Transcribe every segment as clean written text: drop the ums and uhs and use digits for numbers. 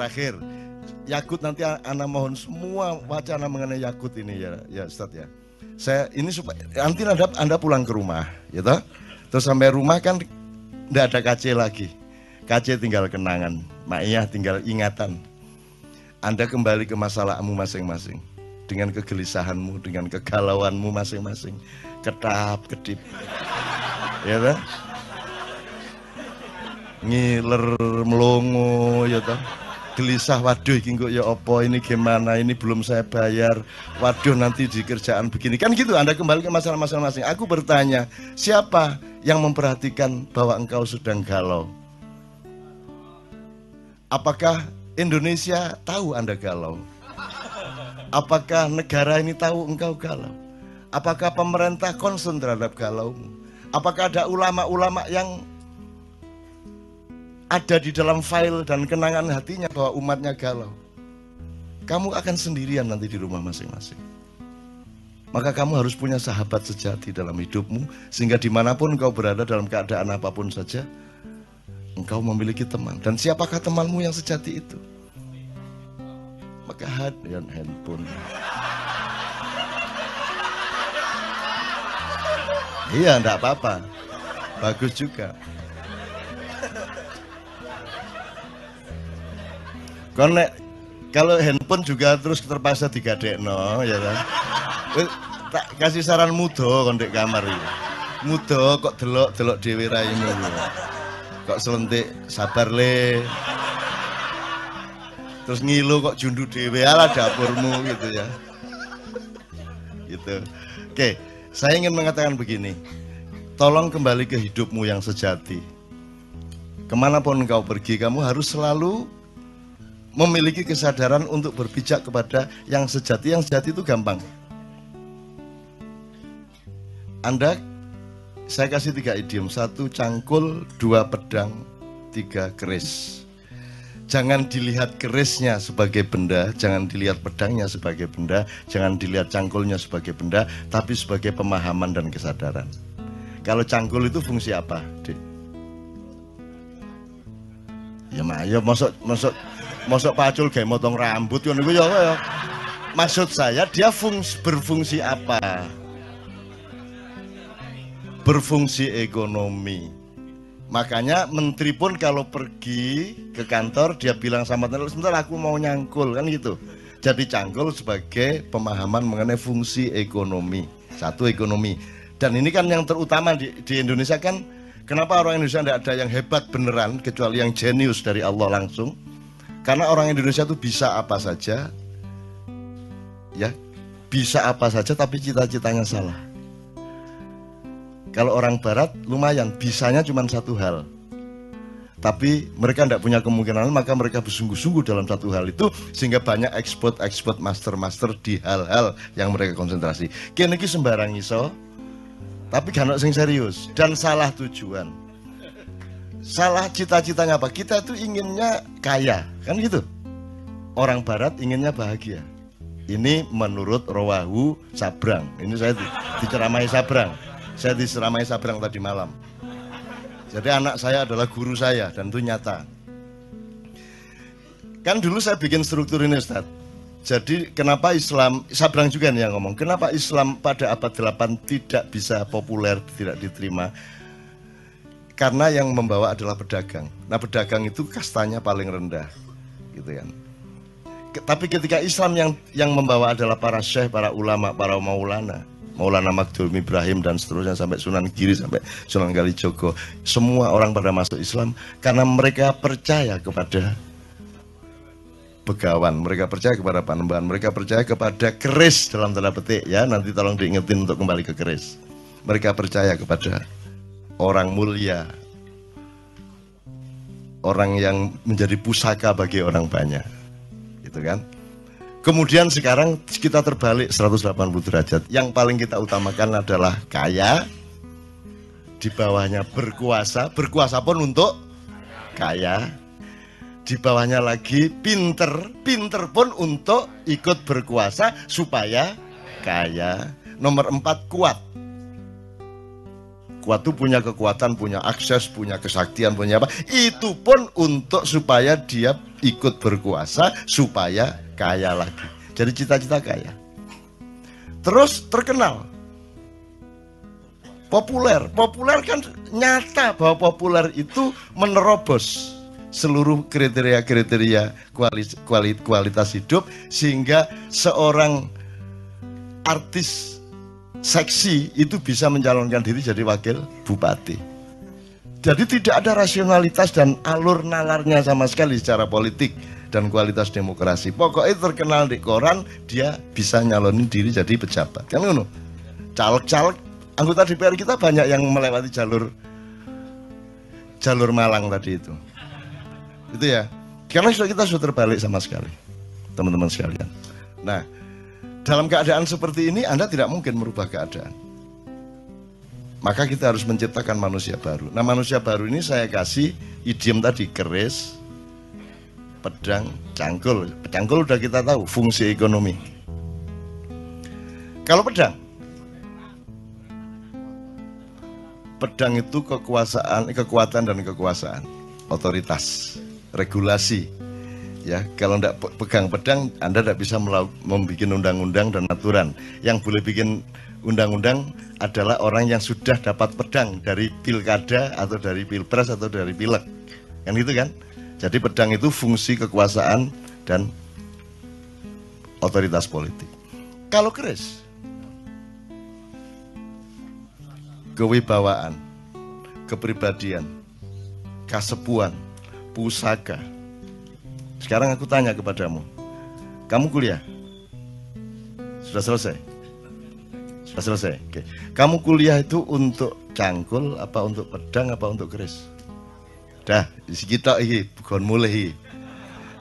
terakhir. Yakut nanti ana mohon semua wacana mengenai Yakut ini ya Ustadz ya. Saya ini supaya nanti anda pulang ke rumah, ya toh? Terus sampai rumah kan tidak ada KC lagi. KC tinggal kenangan, Maiyah tinggal ingatan. Anda kembali ke masalahmu masing-masing dengan kegelisahanmu, dengan kegalauanmu masing-masing, ketap-ketip, ya toh? Ngiler melongo, ya toh? Gelisah, waduh iki kok ya apa, ini gimana, ini belum saya bayar, waduh nanti di kerjaan begini, kan gitu. Anda kembali ke masalah masing-masing. Aku bertanya, siapa yang memperhatikan bahwa engkau sedang galau? Apakah Indonesia tahu Anda galau? Apakah negara ini tahu engkau galau? Apakah pemerintah concern terhadap galaumu? Apakah ada ulama-ulama yang ada di dalam file dan kenangan hatinya bahwa umatnya galau? Kamu akan sendirian nanti di rumah masing-masing. Maka kamu harus punya sahabat sejati dalam hidupmu, sehingga dimanapun engkau berada dalam keadaan apapun saja, engkau memiliki teman. Dan siapakah temanmu yang sejati itu? Maka handphone. Iya, enggak apa-apa. Bagus juga. Kalau handphone juga terus terpaksa digadekno, ya kan? Tak kasih saran mudo kon ndek kamar iki. Mudo kok delok-delok dhewe ra ini. Kok selentik sabar le. Terus ngilu kok jundu dhewe ala dapurmu gitu ya. Gitu. Oke, saya ingin mengatakan begini. Tolong kembali ke hidupmu yang sejati. Kemanapun engkau pergi, kamu harus selalu memiliki kesadaran untuk berpijak kepada yang sejati. Yang sejati itu gampang. Saya kasih 3 idiom. 1 cangkul, 2 pedang, 3 keris. Jangan dilihat kerisnya sebagai benda, jangan dilihat pedangnya sebagai benda, jangan dilihat cangkulnya sebagai benda, tapi sebagai pemahaman dan kesadaran. Kalau cangkul itu fungsi apa, Dik? Ya masuk pacul kayak motong rambut ya. Maksud saya dia berfungsi apa? Berfungsi ekonomi. Makanya menteri pun kalau pergi ke kantor dia bilang sama tenaga, sebentar aku mau nyangkul, kan gitu. Jadi cangkul sebagai pemahaman mengenai fungsi ekonomi. 1 ekonomi. Dan ini kan yang terutama di Indonesia kan. Kenapa orang Indonesia tidak ada yang hebat beneran kecuali yang jenius dari Allah langsung? Karena orang Indonesia itu bisa apa saja, ya, bisa apa saja, tapi cita-citanya salah. Kalau orang Barat lumayan, bisanya cuma 1 hal, tapi mereka tidak punya kemungkinan, maka mereka bersungguh-sungguh dalam 1 hal itu, sehingga banyak ekspor master di hal-hal yang mereka konsentrasi. Kini sembarang iso, tapi gak sing serius dan salah tujuan. Salah cita-citanya apa? Kita tuh inginnya kaya, kan gitu. Orang Barat inginnya bahagia. Ini menurut Rawahu Sabrang. Ini saya diceramai Sabrang. Saya diceramai Sabrang tadi malam. Jadi anak saya adalah guru saya dan itu nyata. Kan dulu saya bikin struktur ini, Ustaz. Jadi kenapa Islam, Sabrang juga nih yang ngomong, kenapa Islam pada abad 8 tidak bisa populer, tidak diterima? Karena yang membawa adalah pedagang. Nah, pedagang itu kastanya paling rendah, gitu kan. Tapi ketika Islam yang membawa adalah para syekh, para ulama, para maulana, Maulana Magdum Ibrahim dan seterusnya sampai Sunan Giri, sampai Sunan Kalijogo, semua orang pada masuk Islam karena mereka percaya kepada begawan, mereka percaya kepada panembahan, mereka percaya kepada keris dalam tanda petik ya, nanti tolong diingetin untuk kembali ke keris. Mereka percaya kepada orang mulia, orang yang menjadi pusaka bagi orang banyak, gitu kan. Kemudian sekarang kita terbalik 180 derajat. Yang paling kita utamakan adalah kaya, di bawahnya berkuasa, berkuasa pun untuk kaya. Di bawahnya lagi pinter, pinter pun untuk ikut berkuasa supaya kaya. Nomor 4 kuat. Kuat itu punya kekuatan, punya akses, punya kesaktian, punya apa. Itu pun untuk supaya dia ikut berkuasa, supaya kaya lagi. Jadi cita-cita kaya. Terus terkenal. Populer. Populer kan nyata bahwa populer itu menerobos seluruh kriteria-kriteria kualitas hidup, sehingga seorang artis seksi itu bisa mencalonkan diri jadi wakil bupati. Jadi tidak ada rasionalitas dan alur nalarnya sama sekali secara politik dan kualitas demokrasi. Pokoknya terkenal di koran, dia bisa nyalonin diri jadi pejabat. Kan ngono. Caleg-caleg anggota DPR kita banyak yang melewati jalur Malang tadi itu. Itu ya. Karena kita sudah terbalik sama sekali, teman-teman sekalian. Nah, dalam keadaan seperti ini Anda tidak mungkin merubah keadaan. Maka kita harus menciptakan manusia baru. Nah, manusia baru ini saya kasih idiom tadi, keris, pedang, cangkul. Cangkul udah kita tahu fungsi ekonomi. Kalau pedang itu kekuatan dan kekuasaan, otoritas, regulasi. Ya, kalau tidak pegang pedang, Anda tidak bisa membuat undang-undang dan aturan. Yang boleh bikin undang-undang adalah orang yang sudah dapat pedang dari pilkada atau dari pilpres atau dari pileg, kan gitu kan? Jadi pedang itu fungsi kekuasaan dan otoritas politik. Kalau keris, kewibawaan, kepribadian, kasepuan, pusaka. Sekarang aku tanya kepadamu, kamu kuliah? Sudah selesai? Sudah selesai? Oke. Kamu kuliah itu untuk cangkul, apa untuk pedang, apa untuk keris? Dah, isi kita ini, bukan mulai.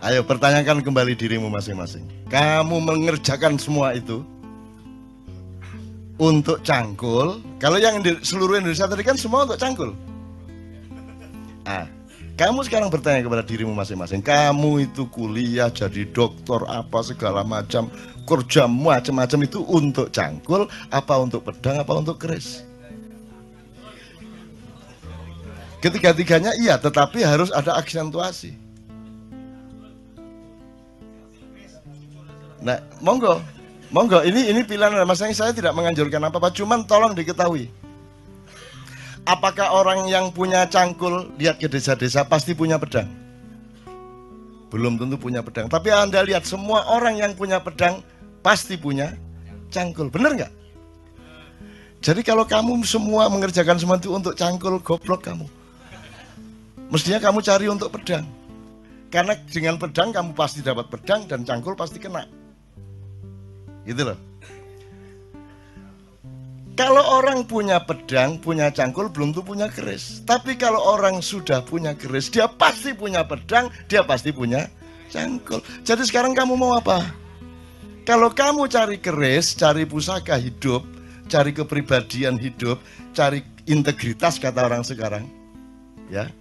Ayo pertanyakan kembali dirimu masing-masing. Kamu mengerjakan semua itu untuk cangkul. Kalau yang di seluruh Indonesia tadi kan semua untuk cangkul. Kamu sekarang bertanya kepada dirimu masing-masing, kamu itu kuliah jadi dokter apa segala macam, kerja macam-macam itu untuk cangkul, apa untuk pedang, apa untuk keris? Ketiga-tiganya iya, tetapi harus ada aksentuasi. Nah, monggo, ini pilihan masing-masing. Saya tidak menganjurkan apa-apa, cuman tolong diketahui. Apakah orang yang punya cangkul lihat ke desa-desa pasti punya pedang? Belum tentu punya pedang. Tapi Anda lihat semua orang yang punya pedang pasti punya cangkul. Benar nggak? Jadi kalau kamu semua mengerjakan semua itu untuk cangkul, goblok kamu. Mestinya kamu cari untuk pedang. Karena dengan pedang kamu pasti dapat pedang dan cangkul pasti kena. Gitu loh. Kalau orang punya pedang, punya cangkul, belum tentu punya keris. Tapi kalau orang sudah punya keris, dia pasti punya pedang, dia pasti punya cangkul. Jadi sekarang kamu mau apa? Kalau kamu cari keris, cari pusaka hidup, cari kepribadian hidup, cari integritas kata orang sekarang, ya,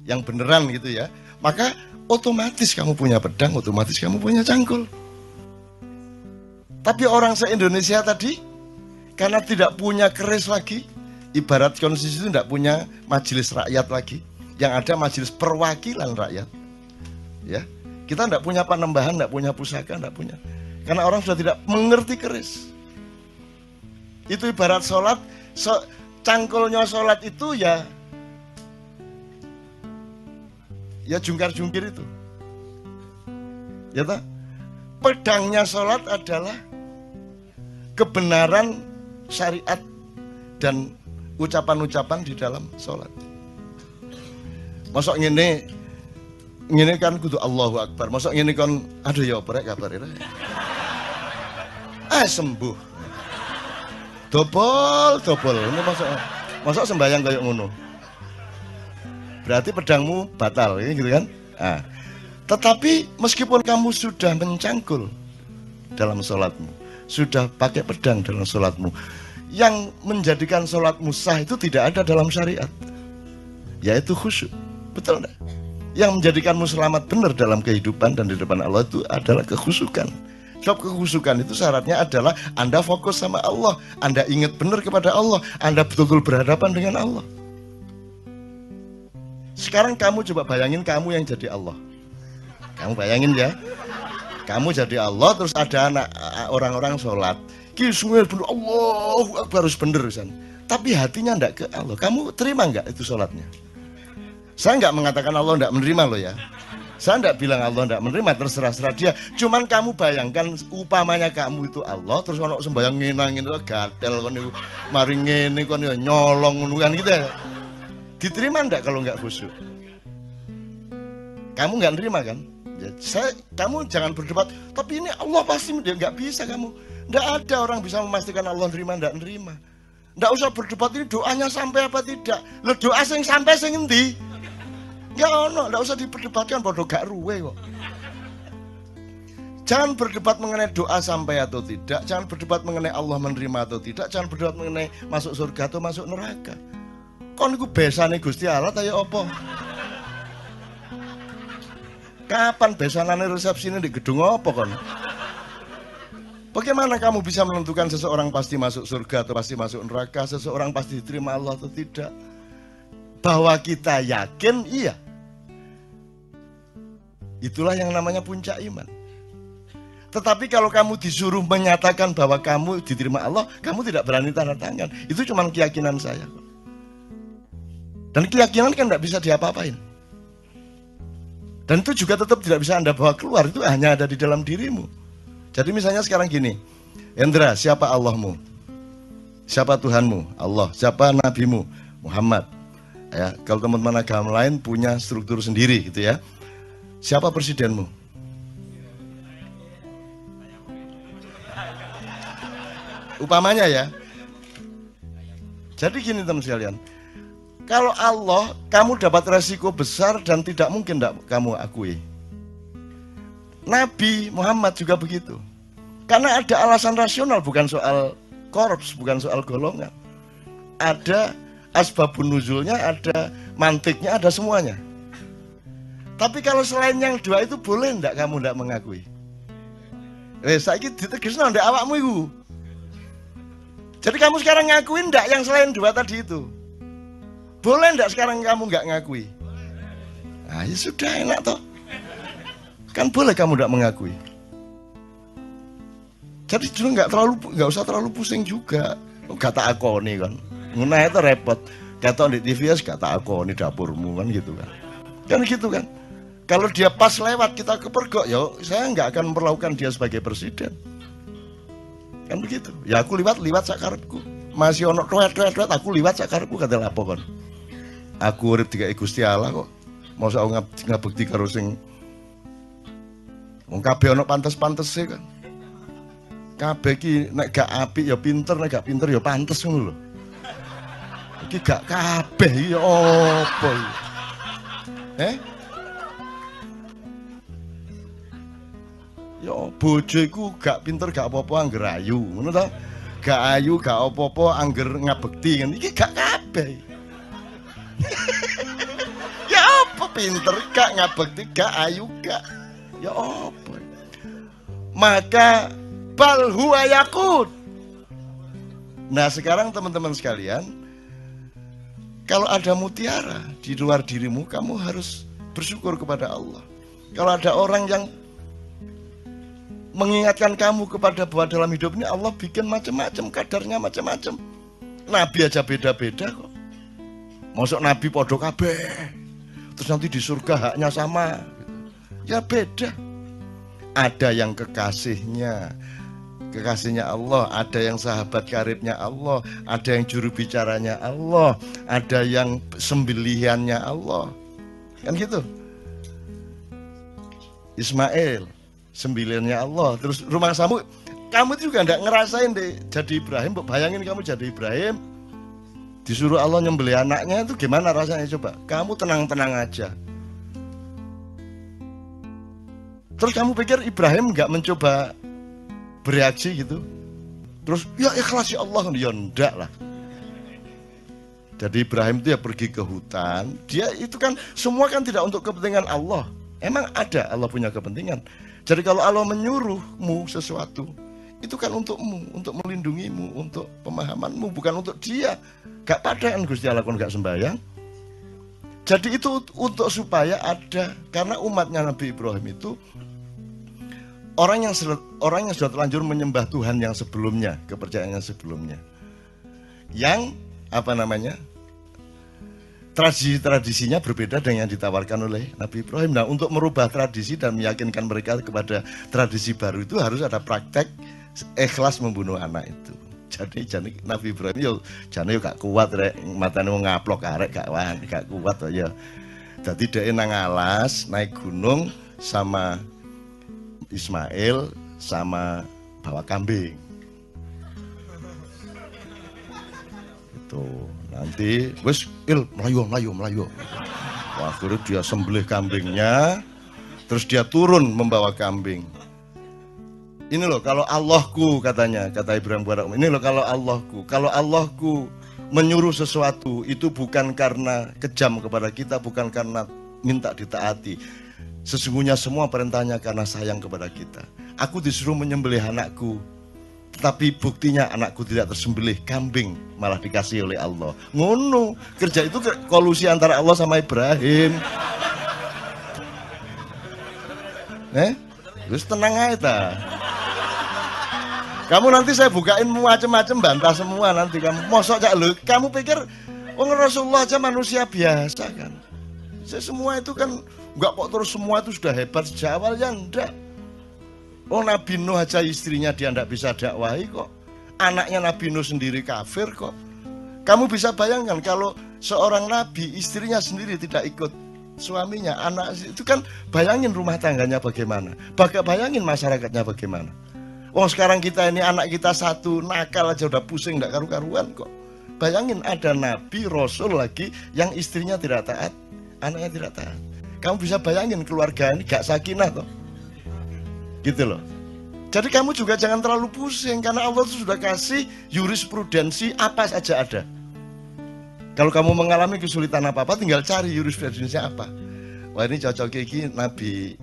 yang beneran gitu ya, maka otomatis kamu punya pedang, otomatis kamu punya cangkul. Tapi orang se-Indonesia tadi, karena tidak punya keris lagi, ibarat konstitusi itu tidak punya majelis rakyat lagi, yang ada majelis perwakilan rakyat. Ya, kita tidak punya panembahan, tidak punya pusaka, tidak punya. Karena orang sudah tidak mengerti keris. Itu ibarat sholat, cangkulnya sholat itu ya jungkar-jungkir itu. Ya tak? Pedangnya sholat adalah kebenaran syariat dan ucapan-ucapan di dalam sholat. Masuk ngene kan kudu Allahu Akbar. Masuk ngene kan aduh ya oprek kabar ini. Sembuh. Dobol. Ini masuk sembahyang kayak ngono. Berarti pedangmu batal, ini gitu kan? Tetapi meskipun kamu sudah mencangkul dalam sholatmu, sudah pakai pedang dalam sholatmu, yang menjadikan sholatmu sah itu tidak ada dalam syariat, yaitu khusyuk. Betul enggak? Yang menjadikanmu selamat benar dalam kehidupan dan di depan Allah itu adalah kekhusyukan. Sebab kekhusyukan itu syaratnya adalah Anda fokus sama Allah, Anda ingat benar kepada Allah, Anda betul-betul berhadapan dengan Allah. Sekarang kamu coba bayangin kamu yang jadi Allah. Kamu bayangin ya, kamu jadi Allah, terus ada anak orang-orang sholat, kisah bener Allah harus bener kan. Tapi hatinya enggak ke Allah. Kamu terima enggak itu sholatnya? Saya enggak mengatakan Allah enggak menerima loh ya. Saya enggak bilang Allah enggak menerima, terserah-serah dia. Cuman kamu bayangkan upamanya kamu itu Allah, terus ono sembahyang ngenangin itu gatel kon niku mari ngene kon nyolong ngono kan gitu ya. Diterima enggak kalau enggak khusyuk? Kamu enggak nerima kan? Ya, kamu jangan berdebat, tapi ini Allah pasti dia enggak bisa kamu. Enggak ada orang bisa memastikan Allah nerima enggak nerima. Enggak usah berdebat ini doanya sampai apa tidak. Lo doa sing sampai sing endi? Enggak ono, enggak usah diperdebatkan, bodoh gak ruwe kok. Jangan berdebat mengenai doa sampai atau tidak, jangan berdebat mengenai Allah menerima atau tidak, jangan berdebat mengenai masuk surga atau masuk neraka. Kon niku besane Gusti Allah ta ya apa? Kapan besanane resepsine di gedung apa kon? Bagaimana kamu bisa menentukan seseorang pasti masuk surga atau pasti masuk neraka, seseorang pasti diterima Allah atau tidak? Bahwa kita yakin, iya. Itulah yang namanya puncak iman. Tetapi kalau kamu disuruh menyatakan bahwa kamu diterima Allah, kamu tidak berani tanda tangan. Itu cuma keyakinan saya. Dan keyakinan kan tidak bisa diapa-apain. Dan itu juga tetap tidak bisa Anda bawa keluar, itu hanya ada di dalam dirimu. Jadi misalnya sekarang gini, Hendra, siapa Allahmu? Siapa Tuhanmu? Allah. Siapa Nabimu? Muhammad. Ya, kalau teman-teman agama lain punya struktur sendiri gitu ya. Siapa presidenmu? Upamanya ya. Jadi gini teman sekalian, kalau Allah, kamu dapat resiko besar dan tidak mungkin kamu akui. Nabi Muhammad juga begitu. Karena ada alasan rasional, bukan soal korps, bukan soal golongan. Ada asbabun nuzulnya, ada mantiknya, ada semuanya. Tapi kalau selain yang dua itu boleh enggak kamu enggak mengakui? Saiki ditegesno ndak awakmu iku. Jadi kamu sekarang ngakuin enggak yang selain dua tadi itu? Boleh enggak sekarang kamu enggak ngakui? Nah, ya sudah enak toh. Kan boleh kamu tidak mengakui. Jadi juga nggak usah terlalu pusing juga. Kata aku nih kan, nguna itu repot. Kata di TV ya kata aku nih dapurmu kan gitu kan. Kan gitu kan. Kalau dia pas lewat kita kepergok, ya saya nggak akan memperlakukan dia sebagai presiden. Kan begitu. Ya aku liwat sakarepku. Masih ono tuet aku liwat sakarepku kata lapo kan. Aku urip dikai Gusti Allah kok. Mau saya ngabekti karo sing wong kabeh ana pantes-pantese kan. Kabeh iki nek gak apik ya pinter, nek gak pinter ya pantes ngono lho. Iki gak kabeh ya apa iki? Ya bojo iku gak pinter gak apa-apa angger ayu, ngono ta? Gak ayu gak apa-apa angger ngabekti kan. Iki gak kabeh. Ya apa pinter gak ngabekti gak ayu gak. Ya apa? Maka bal huwa yakut. Nah sekarang teman-teman sekalian, kalau ada mutiara di luar dirimu, kamu harus bersyukur kepada Allah. Kalau ada orang yang mengingatkan kamu kepada bahwa dalam hidup ini Allah bikin macam-macam, kadarnya macam-macam. Nabi aja beda-beda kok. Masuk Nabi podo kabeh, terus nanti di surga haknya sama. Ya beda. Ada yang kekasihnya Allah, ada yang sahabat karibnya Allah, ada yang juru bicaranya Allah, ada yang sembelihannya Allah. Kan gitu. Ismail, sembelihannya Allah. Terus rumah kamu juga enggak ngerasain deh jadi Ibrahim. Bayangin kamu jadi Ibrahim, disuruh Allah nyembelih anaknya, itu gimana rasanya coba? Kamu tenang-tenang aja. Terus kamu pikir Ibrahim nggak mencoba bereaksi gitu? Terus ya ikhlas ya Allah, ya enggak lah. Jadi Ibrahim itu ya pergi ke hutan. Dia itu kan semua kan tidak untuk kepentingan Allah. Emang ada Allah punya kepentingan. Jadi kalau Allah menyuruhmu sesuatu, itu kan untukmu, untuk melindungimu, untuk pemahamanmu, bukan untuk dia. Gak padaan Gusti Allah kon gak sembahyang. Jadi itu untuk supaya ada, karena umatnya Nabi Ibrahim itu orang yang sudah terlanjur menyembah Tuhan yang sebelumnya, kepercayaannya sebelumnya, yang apa namanya, tradisinya berbeda dengan yang ditawarkan oleh Nabi Ibrahim. Nah, untuk merubah tradisi dan meyakinkan mereka kepada tradisi baru itu harus ada praktek ikhlas membunuh anak itu. Jadi Nabi Ibrahim yo jane yo gak kuat rek, matane wong ngaplok arek gak kuat ya. Dadi dhek nang alas naik gunung sama Ismail sama bawa kambing. Itu nanti wis melayu. Wah, akhirnya dia sembelih kambingnya, terus dia turun membawa kambing. Ini loh kalau Allahku, katanya, kata Ibrahim kepada ini loh kalau Allahku menyuruh sesuatu itu bukan karena kejam kepada kita, bukan karena minta ditaati. Sesungguhnya semua perintahnya karena sayang kepada kita. Aku disuruh menyembelih anakku, tapi buktinya anakku tidak tersembelih, kambing malah dikasih oleh Allah. Ngono, kerja itu kolusi antara Allah sama Ibrahim. Terus tenang aja. Kamu nanti saya bukain macam-macam, bantah semua nanti kamu. Mosok cak lu, kamu pikir Rasulullah aja manusia biasa kan? Semua itu kan enggak kok terus semua itu sudah hebat sejak awal, ya enggak. Nabi Nuh aja istrinya dia enggak bisa dakwahi kok. Anaknya Nabi Nuh sendiri kafir kok. Kamu bisa bayangkan kalau seorang nabi istrinya sendiri tidak ikut suaminya, anak itu kan, bayangin rumah tangganya bagaimana. Bayangin masyarakatnya bagaimana. Sekarang kita ini anak kita satu nakal aja udah pusing, enggak karu-karuan kok. Bayangin ada nabi, rasul lagi yang istrinya tidak taat, anaknya tidak taat. Kamu bisa bayangin keluarga ini gak sakinah toh. Gitu loh. Jadi kamu juga jangan terlalu pusing, karena Allah itu sudah kasih jurisprudensi apa saja ada. Kalau kamu mengalami kesulitan apa-apa, tinggal cari jurisprudensinya apa. Wah, ini cocok iki Nabi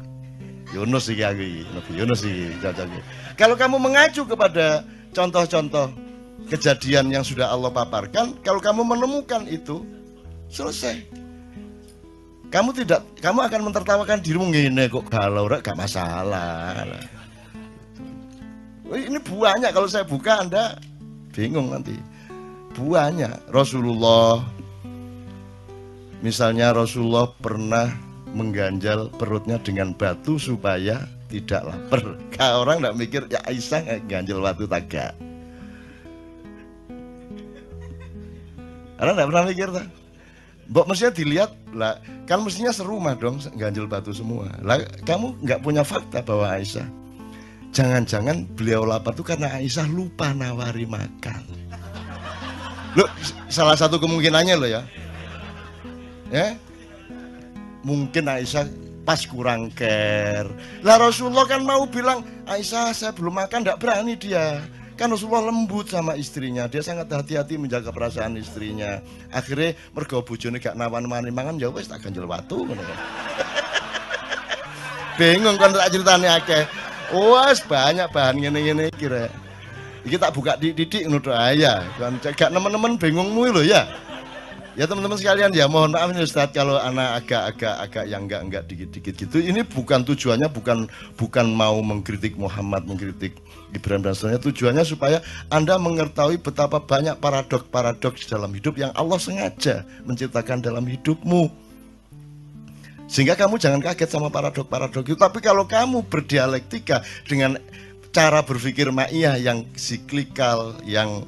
Yunus iki aku, Nabi Yunus iki cocok. Kalau kamu mengacu kepada contoh-contoh kejadian yang sudah Allah paparkan, kalau kamu menemukan itu, selesai. Kamu akan mentertawakan dirimu, ngene kok galau, gak masalah. Ini buahnya, kalau saya buka Anda bingung nanti. Buahnya Rasulullah, misalnya Rasulullah pernah mengganjal perutnya dengan batu supaya tidak lapar. Orang nggak mikir ya Aisyah ganjal batu tagak. Orang nggak pernah mikir tak? Mbok mestinya dilihat lah, kan mestinya serumah dong ganjal batu semua. Lah kamu nggak punya fakta bahwa Aisyah, jangan-jangan beliau lapar itu karena Aisyah lupa nawari makan. Loh, salah satu kemungkinannya loh ya. Mungkin Aisyah pas kurang care. Lah Rasulullah kan mau bilang, Aisyah saya belum makan, tidak berani dia. Kan Rasulullah lembut sama istrinya, dia sangat hati-hati menjaga perasaan istrinya. Akhirnya mergo bojone gak nawan-nawani mangan, ya wis tak ganjel watu ngono kan. Bingung kan tak ceritane akeh. Wes banyak bahan ngene-ngene iki rek. Iki tak buka didik ngono tok ya. Kan gak nemen-nemen bingungmu lho ya. Ya teman-teman sekalian, ya mohon maaf nih Ustadz kalau anak agak yang enggak dikit-dikit gitu. Ini bukan tujuannya, bukan mau mengkritik Muhammad, mengkritik Ibrahim dan sebagainya. Tujuannya supaya Anda mengetahui betapa banyak paradoks dalam hidup yang Allah sengaja menciptakan dalam hidupmu. Sehingga kamu jangan kaget sama paradoks itu. Tapi kalau kamu berdialektika dengan cara berpikir ma'iyah yang siklikal, yang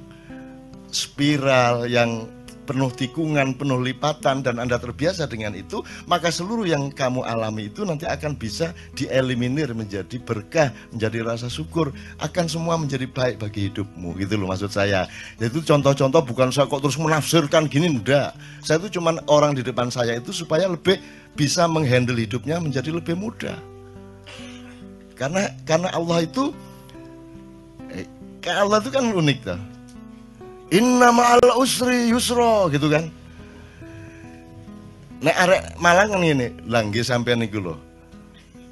spiral, yang penuh tikungan, penuh lipatan, dan Anda terbiasa dengan itu, maka seluruh yang kamu alami itu nanti akan bisa dieliminir menjadi berkah, menjadi rasa syukur, akan semua menjadi baik bagi hidupmu, gitu loh maksud saya. Itu contoh-contoh, bukan saya kok terus menafsirkan gini, enggak. Saya itu cuman orang di depan saya itu supaya lebih bisa menghandle hidupnya menjadi lebih mudah. Karena Allah itu kan unik tuh. Inna ma'al usri yusra gitu kan. Nek arek Malang kan ngene, lah nggih sampean niku lho.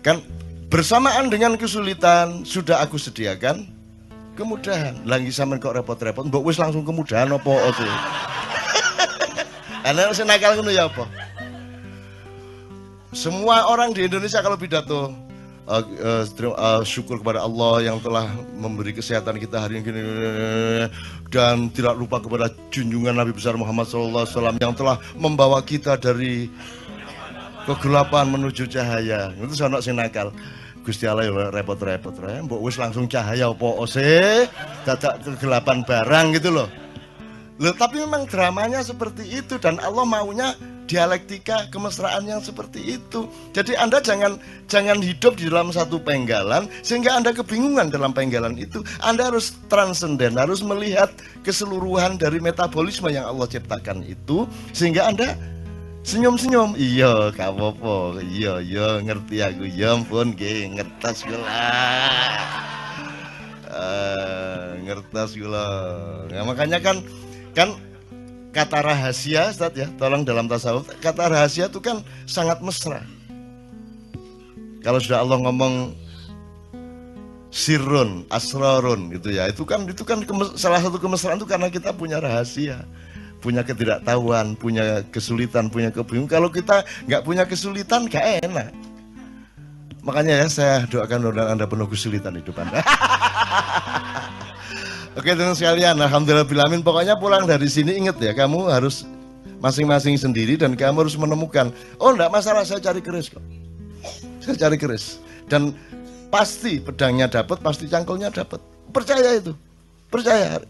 Kan Bersamaan dengan kesulitan sudah aku sediakan kemudahan. Lagi sampean kok repot-repot, mbok wis langsung kemudahan apa sih? Ana sing nakal ngono ya apa? Semua orang di Indonesia kalau pidato syukur kepada Allah yang telah memberi kesehatan kita hari ini dan tidak lupa kepada junjungan Nabi besar Muhammad SAW yang telah membawa kita dari kegelapan menuju cahaya. Itu sono sing nakal. Gusti Allah ya repot-repot mbok wis langsung cahaya apa sih? Dadak kegelapan barang gitu loh. Loh, tapi memang dramanya seperti itu dan Allah maunya dialektika kemesraan yang seperti itu. Jadi Anda jangan hidup di dalam satu penggalan sehingga Anda kebingungan dalam penggalan itu. Anda harus transenden, harus melihat keseluruhan dari metabolisme yang Allah ciptakan itu sehingga Anda senyum-senyum. Iya, gak apa-apa. Iya, ngerti aku. Ya ampun, nggih, ngertos kula. Ngertos kula. Nah, makanya kan kata rahasia, Ustaz ya, tolong dalam tasawuf, kata rahasia itu kan sangat mesra. Kalau sudah Allah ngomong sirrun, asrarun gitu ya, itu kan salah satu kemesraan itu karena kita punya rahasia, punya ketidaktahuan, punya kesulitan, punya kebingungan. Kalau kita nggak punya kesulitan, gak enak. Makanya ya saya doakan Anda penuh kesulitan hidup Anda. Oke teman sekalian, alhamdulillah bilamin. Pokoknya pulang dari sini inget ya, kamu harus masing-masing sendiri dan kamu harus menemukan. Oh enggak masalah, saya cari keris kok. Saya cari keris dan pasti pedangnya dapat, pasti cangkulnya dapat. Percaya itu, percaya.